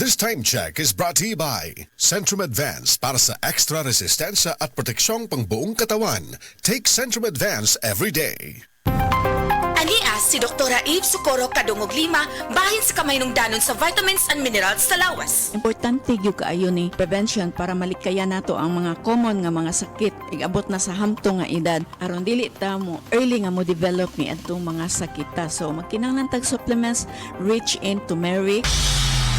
This time check is brought to you by Centrum Advance para sa extra resistensya at proteksyong pangbuong katawan. Take Centrum Advance every day. Anias si Dr. Eve Socorro Kadungog Lima bahin sa kamay nung danon sa vitamins and minerals sa lawas. Importante gyud kaayo ni prevention para malikaya nato ang mga common nga mga sakit igabot na sa hamto nga edad aron dili ta mo early nga mo develop ni adtong mga sakit ta. So magkinahanglan tag supplements rich in turmeric.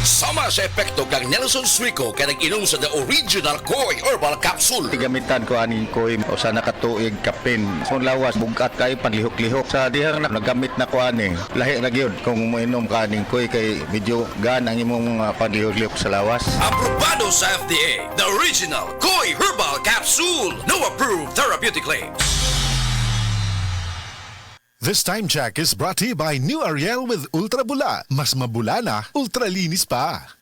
Sama sa epekto kang Nelson Suico kay nag-inom sa the original Koi Herbal Capsule. Gamitan ko aning Koi o sa nakatuig kapin. Kung lawas, bugat kayo panlihok-lihok. Sa dihang nagamit na ko aning lahi na gyud kung uminom ka aning Koi kay medyo gan ang imong panlihok-lihok sa lawas. Aprobado sa FDA, the original Koi Herbal Capsule. No approved therapeutic claims. This time check is brought to you by New Ariel with Ultra Bula. Mas mabula na, ultra linis pa.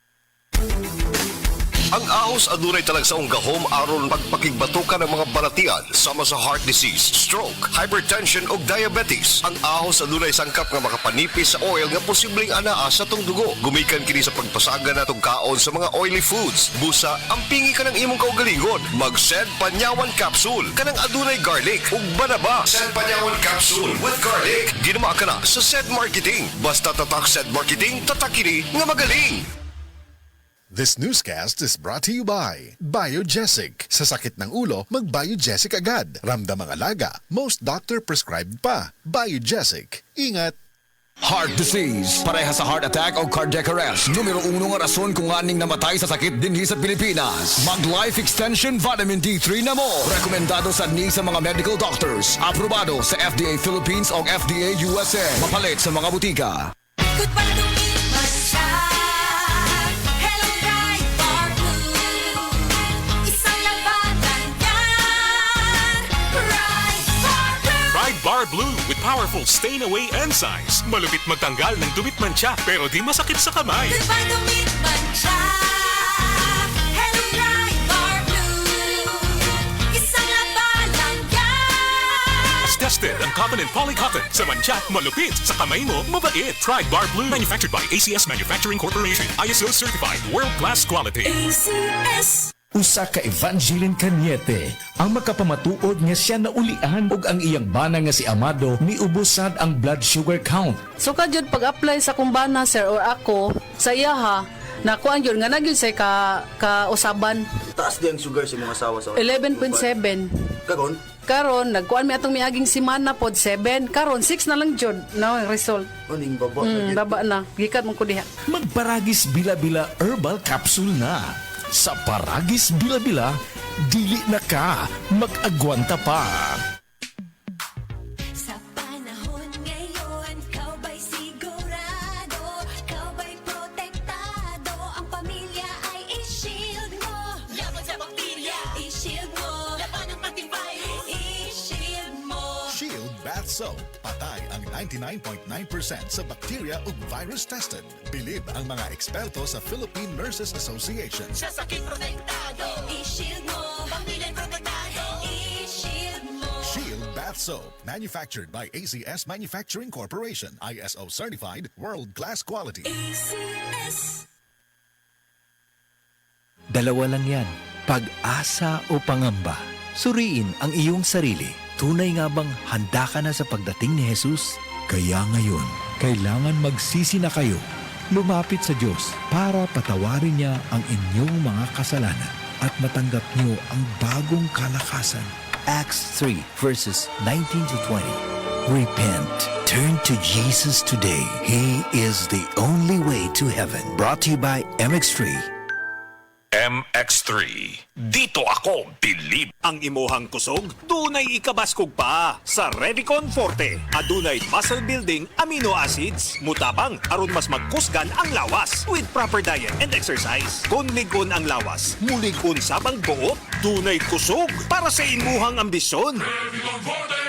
Ang ahos adunay talag sa gahom aron pagpakigbatukan ng mga balatian sama sa heart disease, stroke, hypertension ug diabetes. Ang ahos adunay sangkap nga makapanipis sa oil nga posibleng anaa sa tong dugo. Gumikan kini sa pagpasaga natong kaon sa mga oily foods. Busa, ampingi ka ng imong kaugalingon. Mag-Sed Panyawan Capsule kanang adunay garlic ug banaba. Sed Panyawan Capsule with garlic. Ginama ka na sa Sed Marketing. Basta tatak Sed Marketing, tatak kini nga magaling. This newscast is brought to you by Biogesic. Sa sakit ng ulo, mag-Biogesic agad. Ramdam ang alaga, most doctor prescribed pa. Biogesic. Ingat! Heart disease, pareha sa heart attack o cardiac arrest. Numero 1 nga rason kung aning namatay sa sakit dinhi sa Pilipinas. Mag-Life Extension Vitamin D3 na mo. Rekomendado sa ni sa mga medical doctors. Aprobado sa FDA Philippines o FDA USA. Mapalit sa mga butika. Goodbye to me, Masya. Hello, Bright Bar Blue. Isang labanan yan. Bright Bar Blue. Pride Bar Blue with powerful stain-away enzymes. Malupit magtanggal ng dumit mancha pero di masakit sa kamay. Goodbye to me, Masya. Hello, Bright Bar Blue. Isang labanan yan. As tested ang cotton and polycotton. Sa mancha, malupit. Sa kamay mo, mabait. Pride Bar Blue. Manufactured by ACS Manufacturing Corporation. ISO certified. World-class quality. ACS. Usa ka Evangeline Cañete ang makapamatuod nga siya naulian ug ang iyang bana nga si Amado miubusad ang blood sugar count. So kadyod pag-apply sa kumbana sir or ako sa iya ha nakuan yun nga nagyud say ka usaban Taas di ang sugar sa mga asawa sa 11.7 karon nagkuan mi atong miaging semana pod 7 karon 6 na lang jud na ang result. Uning baba Baba na gikat mo ko diha. Magparagis bila-bila herbal capsule na. Sa Paragis Bila-Bila, dili na ka mag-agwanta pa. Sa panahon ngayon, kau ba'y sigurado? Kau ba'y protektado? Ang pamilya ay i-shield mo. Laban sa bakterya, i-shield mo. Laban ng pati virus, i-shield mo. Shield Bath Soap. Patay ang 99.9% sa bacteria ug virus tested. Bilib ang mga eksperto sa Philippine Nurses Association. Sa sakit protektado, i-shield mo. Pamilya protektado, i-shield mo. Shield Bath Soap. Manufactured by ACS Manufacturing Corporation. ISO certified. World-class quality. ACS. Dalawa lang yan, pag-asa o pangamba. Suriin ang iyong sarili. Tunay nga bang handa ka na sa pagdating ni Jesus? Kaya ngayon, kailangan magsisi na kayo. Lumapit sa Diyos para patawarin niya ang inyong mga kasalanan at matanggap niyo ang bagong kalakasan. Acts 3 verses 19 to 20. Repent. Turn to Jesus today. He is the only way to heaven. Brought to you by MX3. MX3. Dito ako, bilib. Ang imuhang kusog, dunay ikabaskog pa sa Revicon Forte. Adunay muscle building amino acids. Mutabang aron mas magkusgan ang lawas with proper diet and exercise. Kung ligon ang lawas, muligon sabang buot. Dunay kusog para sa imuhang ambisyon.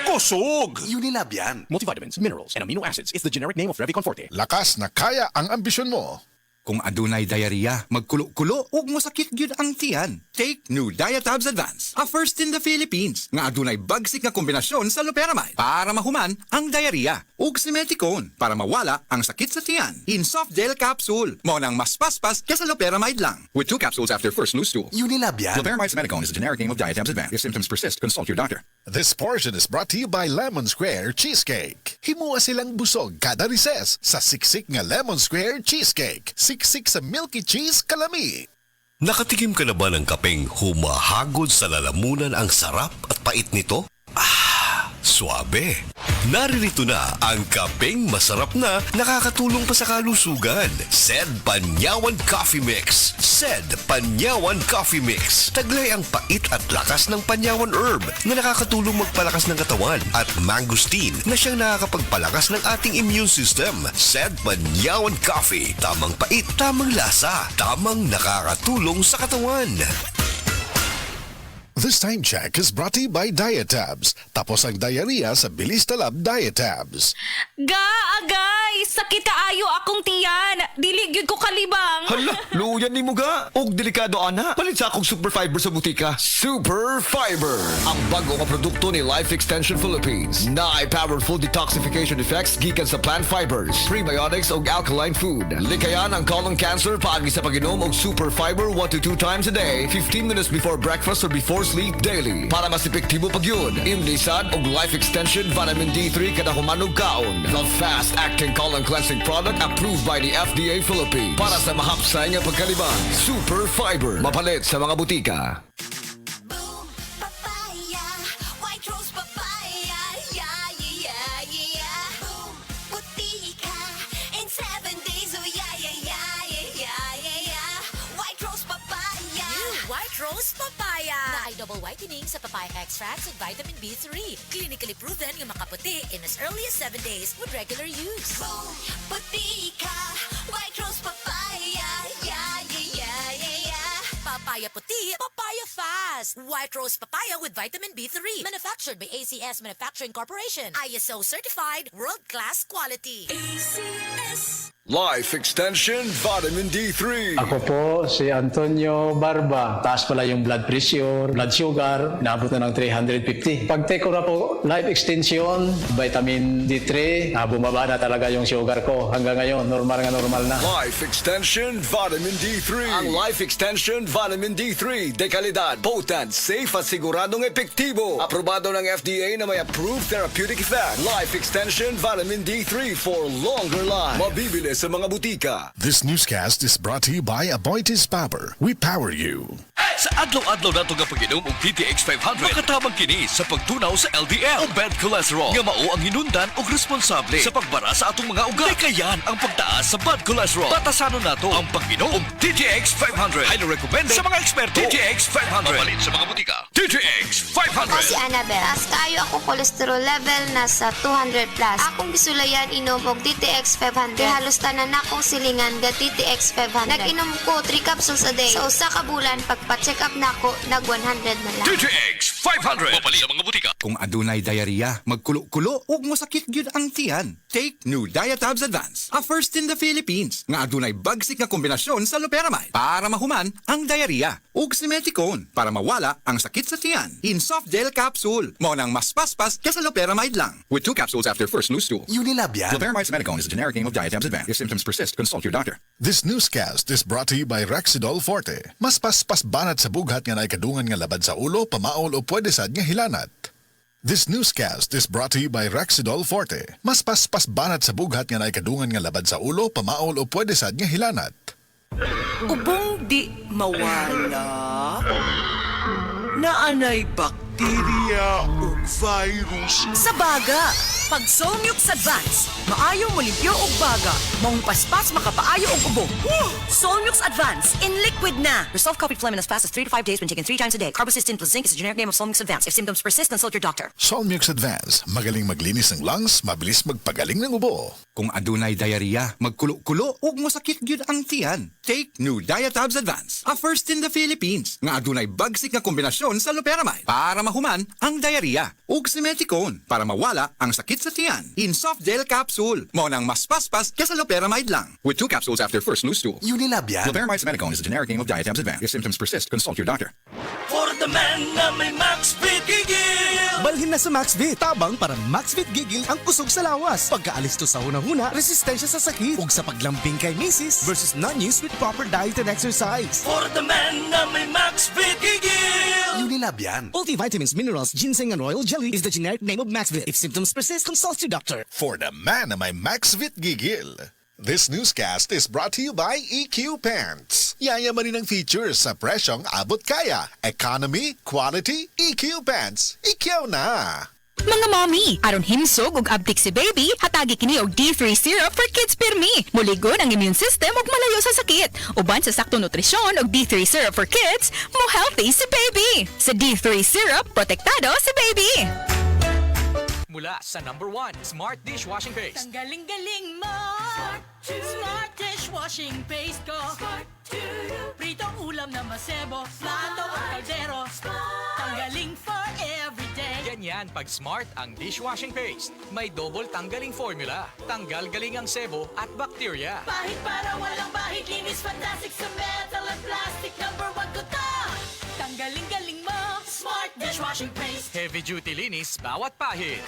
Kusog! Unilab yan. Multivitamins, minerals, and amino acids is the generic name of Revicon Forte. Lakas na kaya ang ambisyon mo. Kung adunay diarrhea, magkulo-kulo ug mosakit gyud ang tiyan. Take new Diatabs Advance, a first in the Philippines nga adunay bagsik nga kombinasyon sa loperamide para mahuman ang diarrhea ug simeticone para mawala ang sakit sa tiyan. In soft gel capsule, mao nang mas paspas kaysa loperamide lang. With 2 capsules after first loose stool. Unilab yan. Loperamide simeticone is a generic name of Diatabs Advance. If symptoms persist, consult your doctor. This portion is brought to you by Lemon Square Cheesecake. Himua silang busog kada recess sa siksik nga Lemon Square Cheesecake. Siksik sa milky cheese kalami. Nakatikim ka na ba ng kapeng humahagod sa lalamunan ang sarap at pait nito? Suabe. Naririto na ang kapeng masarap na nakakatulong pa sa kalusugan. Sed Panyawan Coffee Mix. Sed Panyawan Coffee Mix. Taglay ang pait at lakas ng Panyawan Herb na nakakatulong magpalakas ng katawan at mangosteen na siyang nakakapagpalakas ng ating immune system. Sed Panyawan Coffee. Tamang pait, tamang lasa, tamang nakakatulong sa katawan. This time check is brought to you by Diatabs. Tapos ang diarrhea sa Bilis Talab Diatabs. Agay! Sakit kaayo akong tiyan! Dili gyud ko kalibang! Hala, luyan ni mo ga. Og delikado ana. Palit sa akong Super Fiber sa butika. Super Fiber. Ang bago nga produkto ni Life Extension Philippines. Na ay powerful detoxification effects gikan sa plant fibers, prebiotics og alkaline food. Likayan ang colon cancer paagi sa pag-inom og Super Fiber 1 to 2 times a day, 15 minutes before breakfast or before sleep daily. Para mas epektibo pag yun, imlisad og Life Extension Vitamin D3 kada humanog kaon. The fast-acting colon cleansing product approved by the FDA Philippines. Para sa mahapsay nga pagkalibang, Super Fiber. Mapalit sa mga butika. Boom! Papaya! White rose papaya! Yeah, yeah, yeah! Boom! Puti ka! In 7 days, oh yeah, yeah, yeah, yeah, yeah, yeah! White rose papaya! New White Rose Papaya na ay double whitening sa papaya extracts with vitamin B3. Clinically proven nga makaputi in as early as 7 days with regular use. Boom! Puti ka! White rose papaya! Yeah, yeah, yeah, yeah, yeah! Papaya puti, papaya fast. White Rose Papaya with vitamin B3. Manufactured by ACS Manufacturing Corporation. ISO certified, world-class quality. ACS! Life Extension Vitamin D3. Ako po si Antonio Barba. Taas pala yung blood pressure, blood sugar, naabot na ng 350. Pag take ko na po Life Extension, vitamin D3, bumaba na talaga yung sugar ko. Hanggang ngayon, normal na. Life Extension Vitamin D3. Ang Life Extension Vitamin D3 de kalidad, potent, safe at siguradong epektibo. Aprobado ng FDA na may approved therapeutic effect. Life Extension Vitamin D3 for longer life. Mabibili sa mga butika. This newscast is brought to you by Aboitiz Power. We power you. Sa adlaw-adlaw nato nga pag-inom og DTX 500, makatabang kini sa pagtunaw sa LDL o bad cholesterol nga mao ang hinundan og responsable sa pagbara sa atong mga ugat. Kayan ang pagtaas sa bad cholesterol. Batasanon nato ang pag-inom og DTX 500. Highly recommended sa mga eksperto. DTX 500. Mapalit sa mga butika. DTX 500. Ako si Annabel. As kayo ako cholesterol level nasa 200 plus. Akong gisulayan inom og DTX 500. Kaya halos tanan akong silingan ga DTX 500. Nag-inom ko 3 capsules a day. Sa usa ka bulan pagpa-check up nako nag 100 na lang. DTX 500. Mapalit sa mga butika. Kung adunay diarrhea, magkulo-kulo ug mosakit gyud ang tiyan. Take new Diatabs Advance, a first in the Philippines nga adunay bagsik nga kombinasyon sa loperamide para mahuman ang diarrhea ug simeticone para mawala ang sakit sa tiyan. In soft gel capsule, mao nang mas paspas kaysa loperamide lang. With 2 capsules after first loose stool. Unilab yan. Loperamide simeticone is a generic name of Diatabs Advance. If symptoms persist, consult your doctor. This newscast is brought to you by Rexidol Forte. Mas paspas banat sa bughat nga naikadungan nga labad sa ulo, pamaol o pwede sad nga hilanat. This newscast is brought to you by Rexidol Forte. Mas paspas banat sa bughat nga naikadungan nga labad sa ulo, pamaol o pwede sad nga hilanat. Ubong di mawala. Naanay bakterya o virus. Sa baga, pag Solmux Advance, maayo mo limpyo og baga. Maong paspas makapaayo og ubo. Solmux Advance in liquid na. Resolve coffee phlegm in as fast as 3 to 5 days when taken 3 times a day. Carbocysteine plus zinc is the generic name of Solmux Advance. If symptoms persist, consult your doctor. Solmux Advance, magaling maglinis ng lungs, mabilis magpagaling ng ubo. Kung adunay diarrhea, magkulo-kulo, ug mosakit gyud ang tiyan. Take new Diatabs Advance, a first in the Philippines nga adunay bagsik nga kombinasyon sa loperamide para mahuman ang diarrhea, ug simeticone para mawala ang sakit sa tiyan. In soft gel capsule, mao nang mas paspas kaysa loperamide lang. With 2 capsules after first loose stool. Unilabian. Loperamide simeticone is a generic name of Diatabs Advance. If symptoms persist, consult your doctor. For the man na may MaxVit Gigil! Balhin na sa MaxVit. Tabang para MaxVit Gigil ang kusog sa lawas. Pagkaalis to sa hunahuna, resistensya sa sakit. Ug sa paglambing kay misis versus non-use with proper diet and exercise. For the man na may MaxVit Gigil! Unilabian. Multivitamins, minerals, ginseng, and royal jelly is the generic name of MaxVit. If symptoms persist, consult your doctor. For the man na may MaxVit Gigil. This newscast is brought to you by EQ Pants. Yayamanin ang features sa presyong abot kaya. Economy, quality, EQ Pants. Ikaw na! Mga mommy, aron himsog og abtik si baby, hatagi kini og D3 syrup for kids pirmi. Muligod ang immune system ug malayo sa sakit. Uban sa sakto nutrisyon og D3 syrup for kids, mo healthy si baby. Sa D3 syrup, protektado si baby. Mula sa #1 Smart Dishwashing Paste. Galing-galing mo. Smart dishwashing paste ko. Pritong ulam na masebo. Plato o kaldero. Tanggaling for everyday. Ganyan pag Smart ang dishwashing paste. May double tanggaling formula. Tanggal galing ang sebo at bacteria. Bahid para walang bahid. Linis fantastic sa metal at plastic. #1 ko to. Tanggaling-galing mo. Smart dishwashing paste. Heavy duty linis bawat pahid.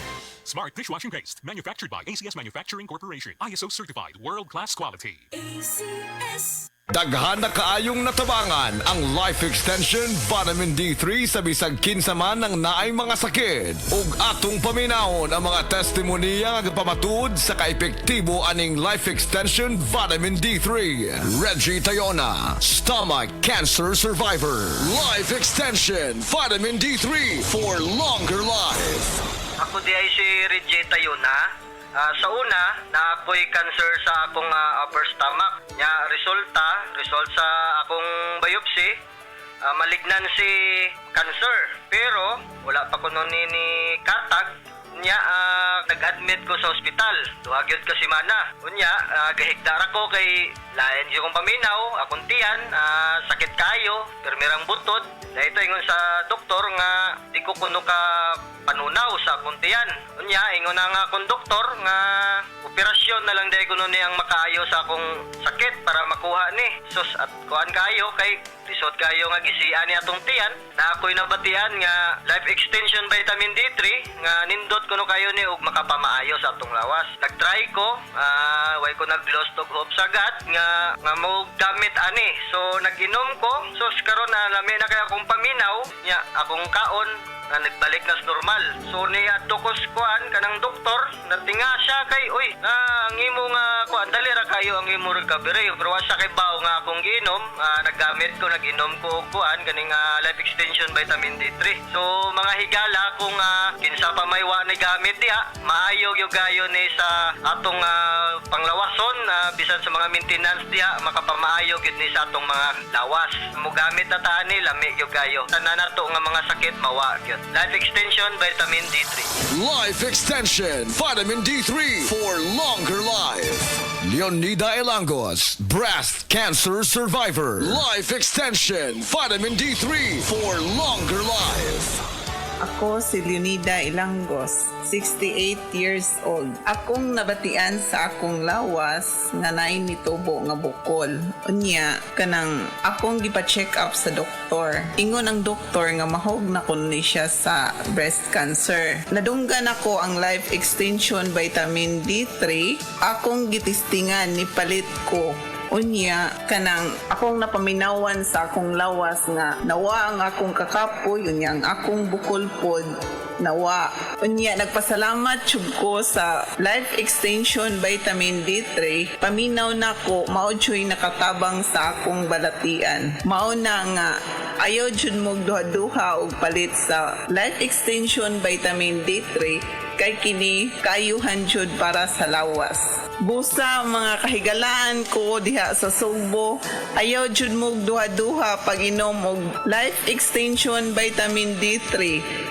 Smart dishwashing paste, manufactured by ACS Manufacturing Corporation. ISO certified, world-class quality. ACS. Daghan na kaayong natabangan ang Life Extension Vitamin D3 sa bisag kinsa man ng naay mga sakit. Ug atong paminahon ang mga testimonya nga pamatuod sa kaepektibo aning Life Extension Vitamin D3. Reggie Tayona, stomach cancer survivor. Life Extension Vitamin D3 for longer life. Ako di ay si Reggie Tayona. Sa una, na ako'y cancer sa akong upper stomach. Nya result sa akong biopsy, malignancy cancer. Pero wala pa ko nun ni katag. Nya nag-admit ko sa ospital. Duhagyod ka si mana. Unya gahigdar ako kay lain di kong paminaw, akong tiyan, sakit kayo, permirang butod. Dahil ito ingon sa doktor nga di ko kuno ka panunaw sa akong tiyan. Unya ingon na nga akong doktor nga operasyon na lang dahil kuno niyang makaayo sa akong sakit para makuha ni. Sus at kuan kayo kay lisod kayo nga gisian ni atong tiyan na ako'y nabatian nga Life Extension Vitamin D3 nga nindot kuno kayo ni ug makapamaayo sa atong lawas. Nagtry ko, way ko nag-lost og hope sagad nga mo gamit ani. So nag-inom ko, so karon na lami na kay akong paminaw nya akong kaon na nagbalik na sa normal. So ni atukos kuan kanang doktor natinga siya kay uy ang imo nga kuan dali ra kayo ang imo recovery pero wa siya kay bawo nga akong giinom. Naggamit ko nag-inom ko og kuan kaning Life Extension Vitamin D3. So mga higala kung kinsa pa may wa ni gamit diha maayo gyud gayo ni sa atong panglawason bisan sa mga maintenance diha makapamaayo gyud ni sa atong mga lawas. Mo gamit na ta ni lami gyud gayo. Tanan nato nga mga sakit mawa gyud. Life Extension Vitamin D3. Life Extension Vitamin D3 for longer life. Leonida Elangos, breast cancer survivor. Life Extension Vitamin D3 for longer life. Ako si Leonida Ilangos, 68 years old. Akong nabatian sa akong lawas nga naay nitubo nga bukol. Unya, kanang akong gipa-check up sa doktor. Ingon ang doktor nga mahog na kun ni siya sa breast cancer. Nadunggan ako ang Life Extension Vitamin D3. Akong gitistingan ni palit ko. Unya, kanang akong napaminawan sa akong lawas nga nawa ang akong kakapoy, unya ang akong bukol pod nawa. Unya, nagpasalamat jud ko sa Life Extension Vitamin D3. Paminaw na ko, mao jud nakatabang sa akong balatian. Mao na nga ayaw jud mo duha-duha og palit sa Life Extension Vitamin D3 kay kini kayuhan jud para sa lawas. Busa mga kahigalaan ko diha sa Sugbo, ayaw jud mo duha-duha pag inom og Life Extension Vitamin D3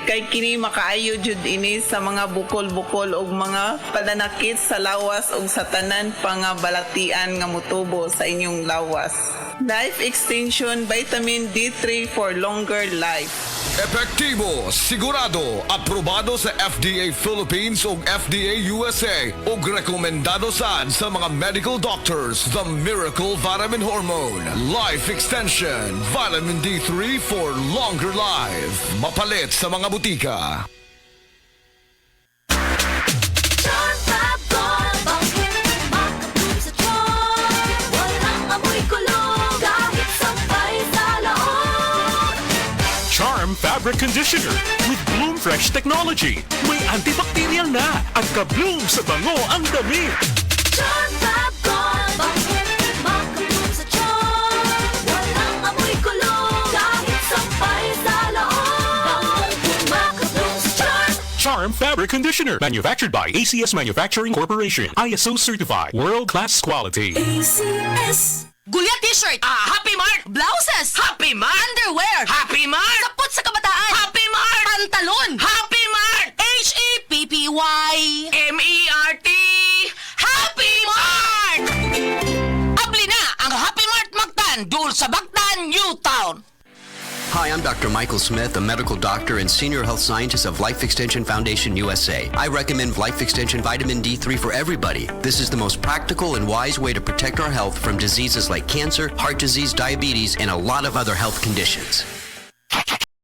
kay kini makaayo jud ini sa mga bukol-bukol og mga padanakit sa lawas ug sa tanan pa nga balatian nga motubo sa inyong lawas. Life Extension Vitamin D3 for longer life. Epektibo, sigurado, aprobado sa FDA Philippines ug FDA USA ug rekomendado sad sa mga medical doctors. The Miracle Vitamin Hormone, Life Extension, Vitamin D3 for longer life. Mapalit sa mga butika. Charm Fabric Conditioner with Bloom Fresh Technology. May antibacterial na at ka-bloom sa bango ang damit. Charm Fab Gold, bakit makabloom sa charm? Walang amoy kulong, kahit sampay sa loob. Makabloom sa charm. Charm Fabric Conditioner. Manufactured by ACS Manufacturing Corporation. ISO certified. World-class quality. ACS. Gulya t-shirt. Happy Mart. Blouses. Happy Mart. Underwear. Happy Mart. Sapot sa kabataan. Happy Mart. Pantalon. Happy Mart. HAPPY-MERT. Happy Mart. Abli na ang Happy Mart Mactan. Dul sa Bactan, Newtown. Hi, I'm Dr. Michael Smith, a medical doctor and senior health scientist of Life Extension Foundation USA. I recommend Life Extension Vitamin D3 for everybody. This is the most practical and wise way to protect our health from diseases like cancer, heart disease, diabetes, and a lot of other health conditions.